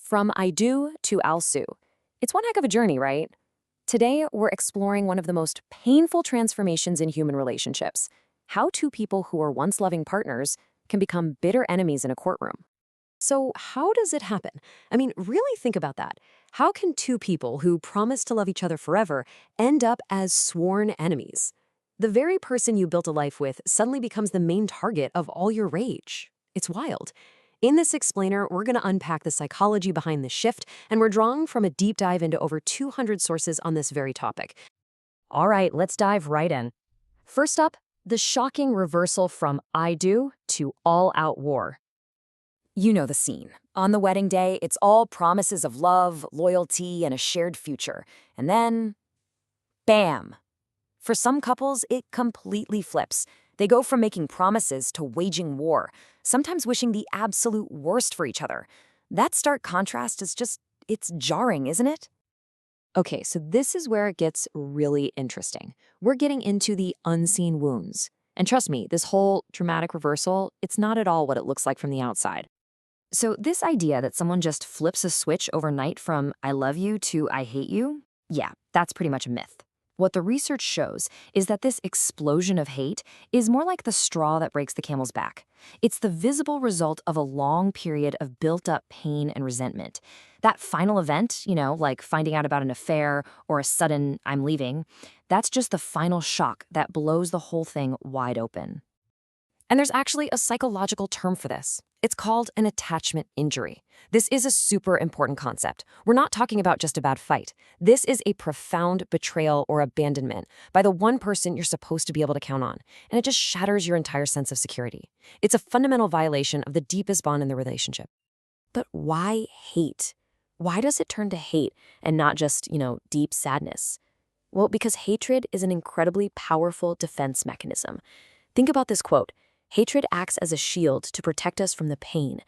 From I do to I'll sue. It's one heck of a journey, right? Today, we're exploring one of the most painful transformations in human relationships, how two people who were once loving partners can become bitter enemies in a courtroom. So how does it happen? I mean, really think about that. How can two people who promise to love each other forever end up as sworn enemies? The very person you built a life with suddenly becomes the main target of all your rage. It's wild. In this explainer, we're going to unpack the psychology behind the shift, and we're drawing from a deep dive into over 200 sources on this very topic. All right, let's dive right in. First up, the shocking reversal from I do to all-out war. You know the scene. On the wedding day, it's all promises of love, loyalty, and a shared future. And then, bam! For some couples, it completely flips. They go from making promises to waging war, sometimes wishing the absolute worst for each other. That stark contrast is it's jarring, isn't it? Okay, so this is where it gets really interesting. We're getting into the unseen wounds. And trust me, this whole dramatic reversal, it's not at all what it looks like from the outside. So this idea that someone just flips a switch overnight from I love you to I hate you, yeah, that's pretty much a myth. What the research shows is that this explosion of hate is more like the straw that breaks the camel's back. It's the visible result of a long period of built-up pain and resentment. That final event, like finding out about an affair or a sudden I'm leaving, that's just the final shock that blows the whole thing wide open. And there's actually a psychological term for this. It's called an attachment injury. This is a super important concept. We're not talking about just a bad fight. This is a profound betrayal or abandonment by the one person you're supposed to be able to count on, and it just shatters your entire sense of security. It's a fundamental violation of the deepest bond in the relationship. But why hate? Why does it turn to hate and not just, deep sadness? Well, because hatred is an incredibly powerful defense mechanism. Think about this quote. Hatred acts as a shield to protect us from the pain.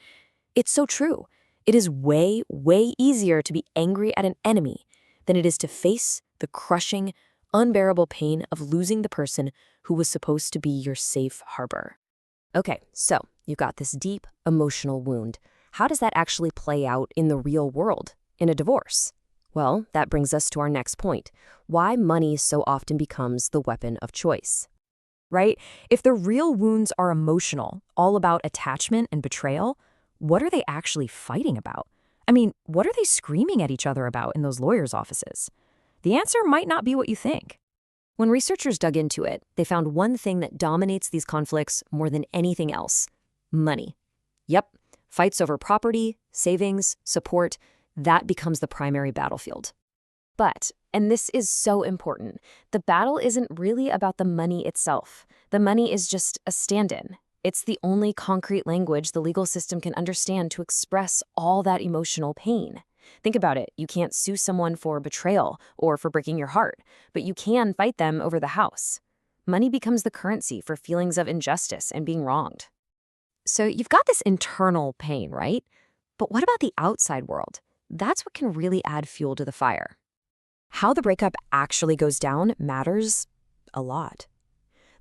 It's so true. It is way, way easier to be angry at an enemy than it is to face the crushing, unbearable pain of losing the person who was supposed to be your safe harbor. Okay, so you've got this deep emotional wound. How does that actually play out in the real world, in a divorce? Well, that brings us to our next point, why money so often becomes the weapon of choice. Right? If the real wounds are emotional, all about attachment and betrayal, what are they actually fighting about? I mean, what are they screaming at each other about in those lawyers' offices? The answer might not be what you think. When researchers dug into it, they found one thing that dominates these conflicts more than anything else: money. Yep, fights over property, savings, support, that becomes the primary battlefield. But, and this is so important, the battle isn't really about the money itself. The money is just a stand-in. It's the only concrete language the legal system can understand to express all that emotional pain. Think about it. You can't sue someone for betrayal or for breaking your heart, but you can fight them over the house. Money becomes the currency for feelings of injustice and being wronged. So you've got this internal pain, right? But what about the outside world? That's what can really add fuel to the fire. How the breakup actually goes down matters a lot.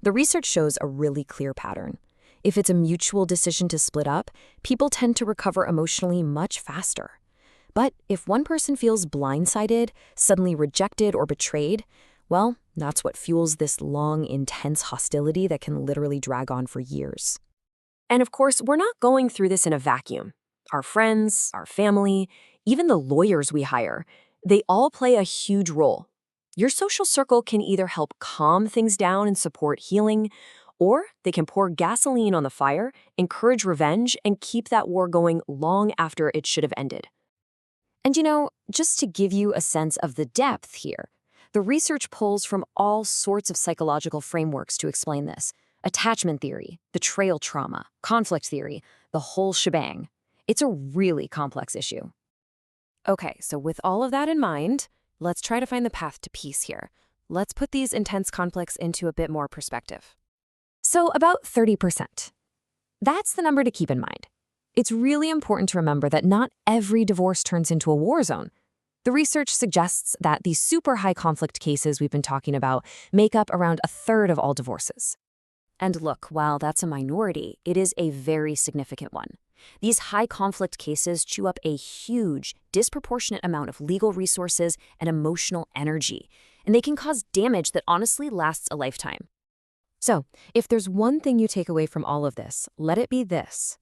The research shows a really clear pattern. If it's a mutual decision to split up, people tend to recover emotionally much faster. But if one person feels blindsided, suddenly rejected or betrayed, well, that's what fuels this long, intense hostility that can literally drag on for years. And of course, we're not going through this in a vacuum. Our friends, our family, even the lawyers we hire, they all play a huge role. Your social circle can either help calm things down and support healing, or they can pour gasoline on the fire, encourage revenge, and keep that war going long after it should have ended. And just to give you a sense of the depth here, the research pulls from all sorts of psychological frameworks to explain this. Attachment theory, betrayal trauma, conflict theory, the whole shebang. It's a really complex issue. Okay, so with all of that in mind, let's try to find the path to peace here. Let's put these intense conflicts into a bit more perspective. So about 30%. That's the number to keep in mind. It's really important to remember that not every divorce turns into a war zone. The research suggests that these super high conflict cases we've been talking about make up around a third of all divorces. And look, while that's a minority, it is a very significant one. These high conflict cases chew up a huge, disproportionate amount of legal resources and emotional energy, and they can cause damage that honestly lasts a lifetime. So, if there's one thing you take away from all of this, let it be this.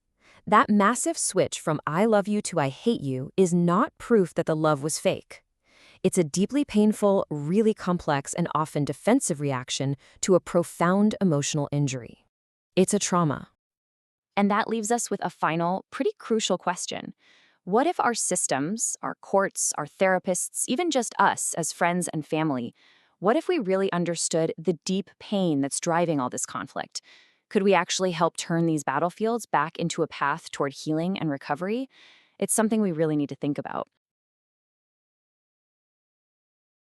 That massive switch from I love you to I hate you is not proof that the love was fake. It's a deeply painful, really complex, and often defensive reaction to a profound emotional injury. It's a trauma. And that leaves us with a final, pretty crucial question. What if our systems, our courts, our therapists, even just us as friends and family, what if we really understood the deep pain that's driving all this conflict? Could we actually help turn these battlefields back into a path toward healing and recovery? It's something we really need to think about.